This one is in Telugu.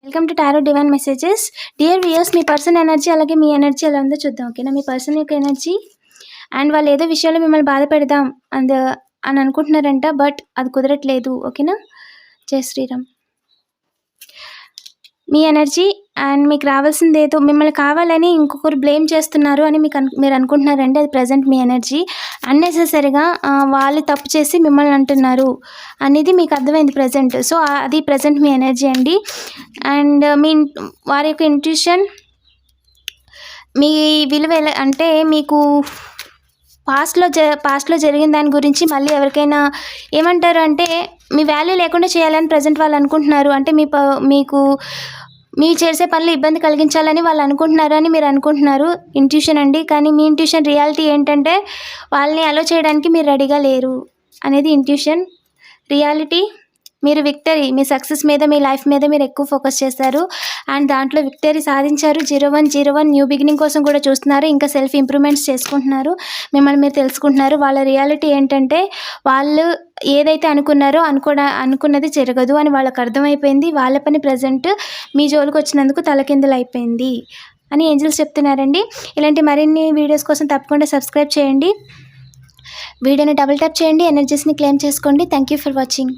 Welcome to tarot divine messages. Dear viewers, me person energy అలాగే మీ ఎనర్జీ ఎలా ఉందో చూద్దాం. ఓకేనా? మీ పర్సన్ యొక్క ఎనర్జీ అండ్ వాళ్ళు ఏదో విషయంలో మిమ్మల్ని బాధ పెడదాం అని అనుకుంటున్నారంట, బట్ అది కుదరట్లేదు. ఓకేనా? జై శ్రీరామ్. మీ ఎనర్జీ అండ్ మీకు రావాల్సింది ఏదో మిమ్మల్ని కావాలని ఇంకొకరు బ్లేమ్ చేస్తున్నారు అని మీరు అనుకుంటున్నారండి. అది ప్రజెంట్ మీ ఎనర్జీ. అన్నెసెసరీగా వాళ్ళు తప్పు చేసి మిమ్మల్ని అంటున్నారు అనేది మీకు అర్థమైంది ప్రజెంట్. సో అది ప్రజెంట్ మీ ఎనర్జీ అండి. అండ్ వారి యొక్క ఇంట్యూషన్, మీ విలువ ఎలా అంటే మీకు పాస్ట్లో జరిగిన దాని గురించి మళ్ళీ ఎవరికైనా ఏమంటారు అంటే మీ వాల్యూ లేకుండా చేయాలని ప్రజెంట్ వాళ్ళు అనుకుంటున్నారు. అంటే మీకు మీరు చేసే పనులు ఇబ్బంది కలిగించాలని వాళ్ళు అనుకుంటున్నారు అని మీరు అనుకుంటున్నారు. ఇంట్యూషన్ అండి. కానీ మీ ఇంట్యూషన్ రియాలిటీ ఏంటంటే వాళ్ళని అలో చేయడానికి మీరు రెడీగా లేరు అనేది ఇంట్యూషన్. రియాలిటీ మీరు విక్టరీ, మీ సక్సెస్ మీద, మీ లైఫ్ మీద మీరు ఎక్కువ ఫోకస్ చేస్తారు అండ్ దాంట్లో విక్టరీ సాధించారు. 0101 న్యూ బిగినింగ్ కోసం కూడా చూస్తున్నారు. ఇంకా సెల్ఫ్ ఇంప్రూవ్మెంట్స్ చేసుకుంటున్నారు. మిమ్మల్ని మీరు తెలుసుకుంటున్నారు. వాళ్ళ రియాలిటీ ఏంటంటే వాళ్ళు ఏదైతే అనుకున్నారో అనుకున్నది జరగదు అని వాళ్ళకి అర్థమైపోయింది. వాళ్ళ పని ప్రజెంట్ మీ జోలికి వచ్చినందుకు తలకిందులు అయిపోయింది అని ఏంజల్స్ చెప్తున్నారండి. ఇలాంటి మరిన్ని వీడియోస్ కోసం తప్పకుండా సబ్స్క్రైబ్ చేయండి. వీడియోని డబుల్ ట్యాప్ చేయండి. ఎనర్జీస్ని క్లెయిమ్ చేసుకోండి. Thank you for watching.